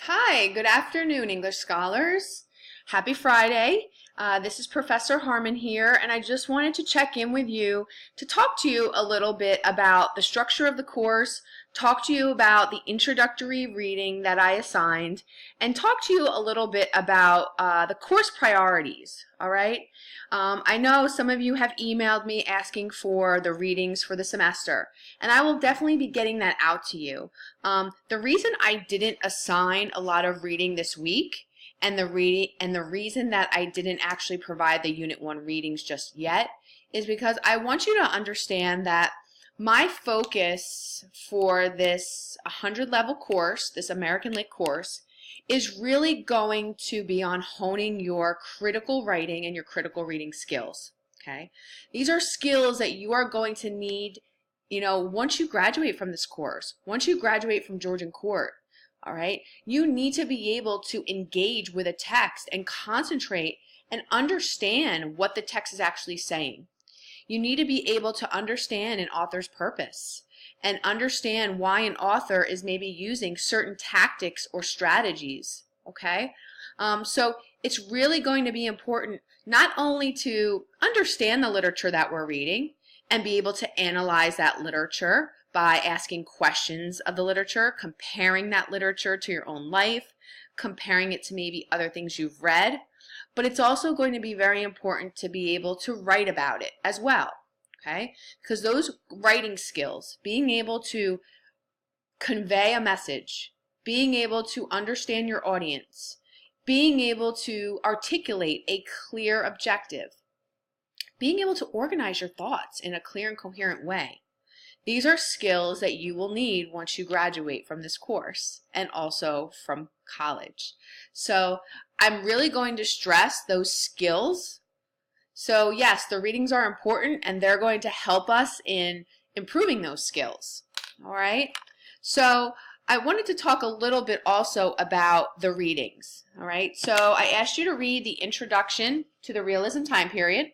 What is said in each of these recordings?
Hi, good afternoon, English scholars. Happy Friday. This is Professor Harmon here, and I just wanted to check in with you to talk to you a little bit about the structure of the course, talk to you about the introductory reading that I assigned, and talk to you a little bit about the course priorities, all right? I know some of you have emailed me asking for the readings for the semester, and I will definitely be getting that out to you. The reason I didn't assign a lot of reading this week and the reason that I didn't actually provide the Unit 1 readings just yet is because I want you to understand that my focus for this 100 level course, this American Lit course, is really going to be on honing your critical writing and your critical reading skills. Okay? These are skills that you are going to need, once you graduate from this course, once you graduate from Georgian Court. All right, you need to be able to engage with a text and concentrate and understand what the text is actually saying. You need to be able to understand an author's purpose and understand why an author is maybe using certain tactics or strategies, okay? So it's really going to be important not only to understand the literature that we're reading and be able to analyze that literature by asking questions of the literature, comparing that literature to your own life, comparing it to maybe other things you've read, but it's also going to be very important to be able to write about it as well, okay? Because those writing skills, being able to convey a message, being able to understand your audience, being able to articulate a clear objective, being able to organize your thoughts in a clear and coherent way. These are skills that you will need once you graduate from this course and also from college. So I'm really going to stress those skills. So yes, the readings are important and they're going to help us in improving those skills. All right. So I wanted to talk a little bit also about the readings. All right. So I asked you to read the introduction to the realism time period.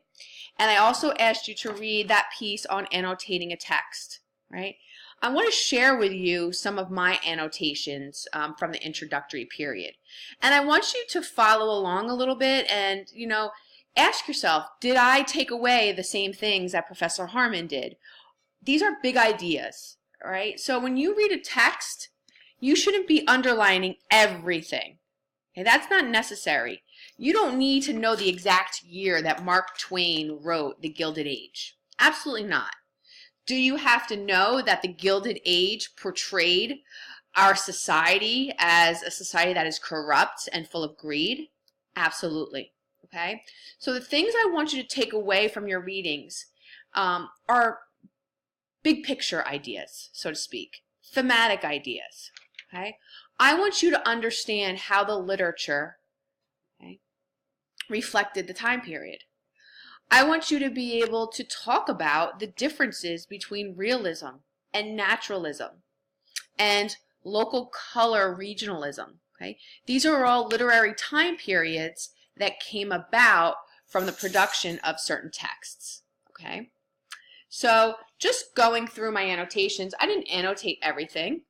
And I also asked you to read that piece on annotating a text, right? I want to share with you some of my annotations from the introductory period. And I want you to follow along a little bit and, ask yourself, did I take away the same things that Professor Harmon did? These are big ideas, all right? So when you read a text, you shouldn't be underlining everything. Okay, that's not necessary. You don't need to know the exact year that Mark Twain wrote The Gilded Age. Absolutely not. Do you have to know that The Gilded Age portrayed our society as a society that is corrupt and full of greed? Absolutely. Okay? So the things I want you to take away from your readings are big picture ideas, so to speak, thematic ideas. Okay? I want you to understand how the literature reflected the time period. I want you to be able to talk about the differences between realism and naturalism and local color regionalism. Okay? These are all literary time periods that came about from the production of certain texts. Okay? So just going through my annotations, I didn't annotate everything,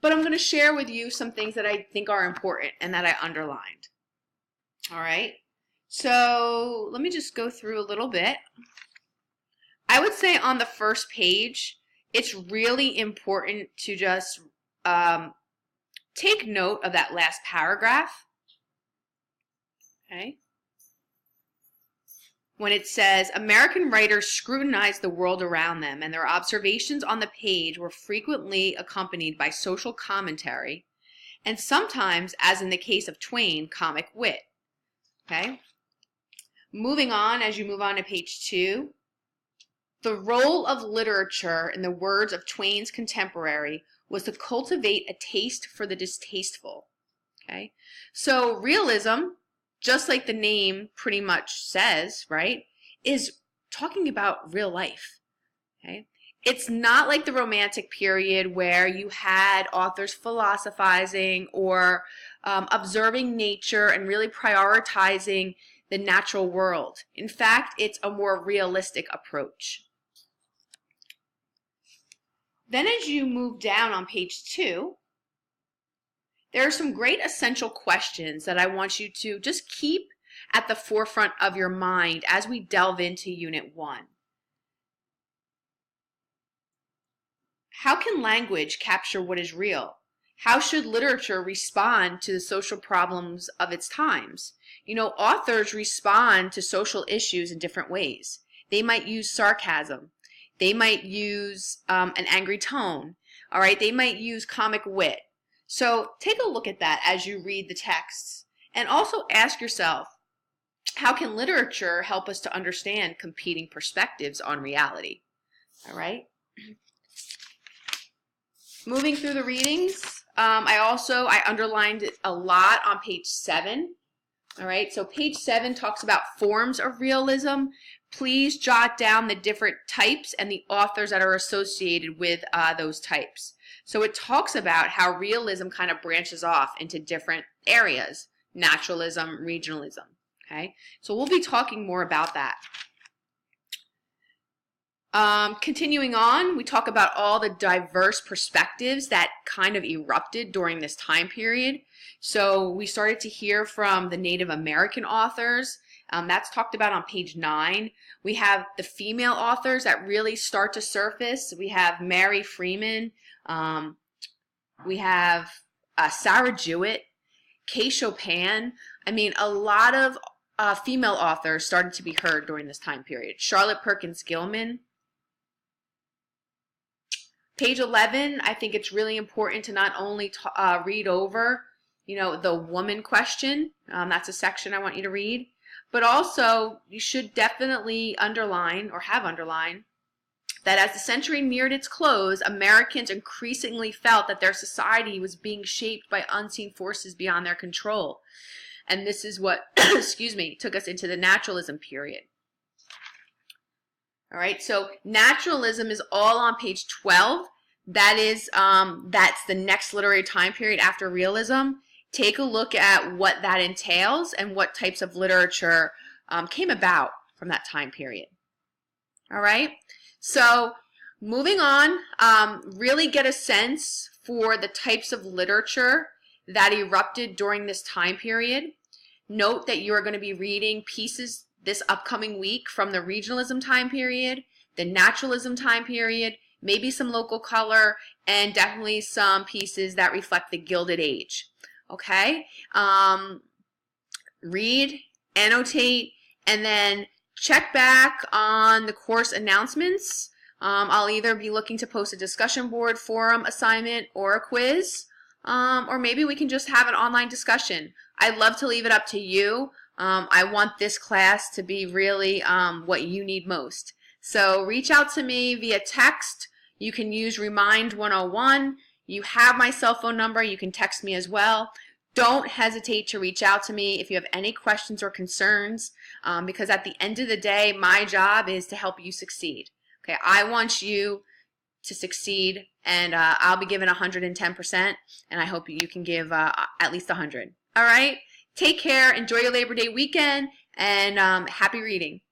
but I'm going to share with you some things that I think are important and that I underlined. All right? So let me just go through a little bit. I would say on the first page, it's really important to just take note of that last paragraph. Okay. When it says, American writers scrutinized the world around them, and their observations on the page were frequently accompanied by social commentary, and sometimes, as in the case of Twain, comic wit. Okay. Moving on, as you move on to page 2, the role of literature, in the words of Twain's contemporary, was to cultivate a taste for the distasteful. Okay, so realism, just like the name pretty much says, right, is talking about real life. Okay, it's not like the Romantic period where you had authors philosophizing or observing nature and really prioritizing the natural world. In fact, it's a more realistic approach. Then as you move down on page 2, there are some great essential questions that I want you to just keep at the forefront of your mind as we delve into Unit 1. How can language capture what is real? How should literature respond to the social problems of its times? Authors respond to social issues in different ways. They might use sarcasm. They might use an angry tone. All right, they might use comic wit. So take a look at that as you read the texts. And also ask yourself, how can literature help us to understand competing perspectives on reality? All right. Moving through the readings, I underlined it a lot on page 7. All right, so page 7 talks about forms of realism. Please jot down the different types and the authors that are associated with those types. So it talks about how realism kind of branches off into different areas: naturalism, regionalism. Okay, so we'll be talking more about that. Continuing on, we talk about all the diverse perspectives that kind of erupted during this time period. So we started to hear from the Native American authors. That's talked about on page 9. We have the female authors that really start to surface. We have Mary Freeman. We have Sarah Jewett, Kay Chopin. I mean, a lot of female authors started to be heard during this time period. Charlotte Perkins Gilman. Page 11, I think it's really important to not only read over, the woman question. That's a section I want you to read. But also, you should definitely underline, or have underlined, that as the century neared its close, Americans increasingly felt that their society was being shaped by unseen forces beyond their control. And this is what, took us into the naturalism period. All right, so naturalism is all on page 12. That's the next literary time period after realism. Take a look at what that entails and what types of literature came about from that time period. All right, so moving on, really get a sense for the types of literature that erupted during this time period. Note that you are going to be reading pieces this upcoming week from the regionalism time period, the naturalism time period, maybe some local color, and definitely some pieces that reflect the Gilded Age. Okay? Read, annotate, and then check back on the course announcements. I'll either be looking to post a discussion board, forum assignment, or a quiz, or maybe we can just have an online discussion. I'd love to leave it up to you. I want this class to be really what you need most. So reach out to me via text. You can use Remind 101. You have my cell phone number. You can text me as well. Don't hesitate to reach out to me if you have any questions or concerns, because at the end of the day, my job is to help you succeed. Okay, I want you to succeed, and I'll be giving 110%, and I hope you can give at least 100. All right? Take care. Enjoy your Labor Day weekend, and happy reading.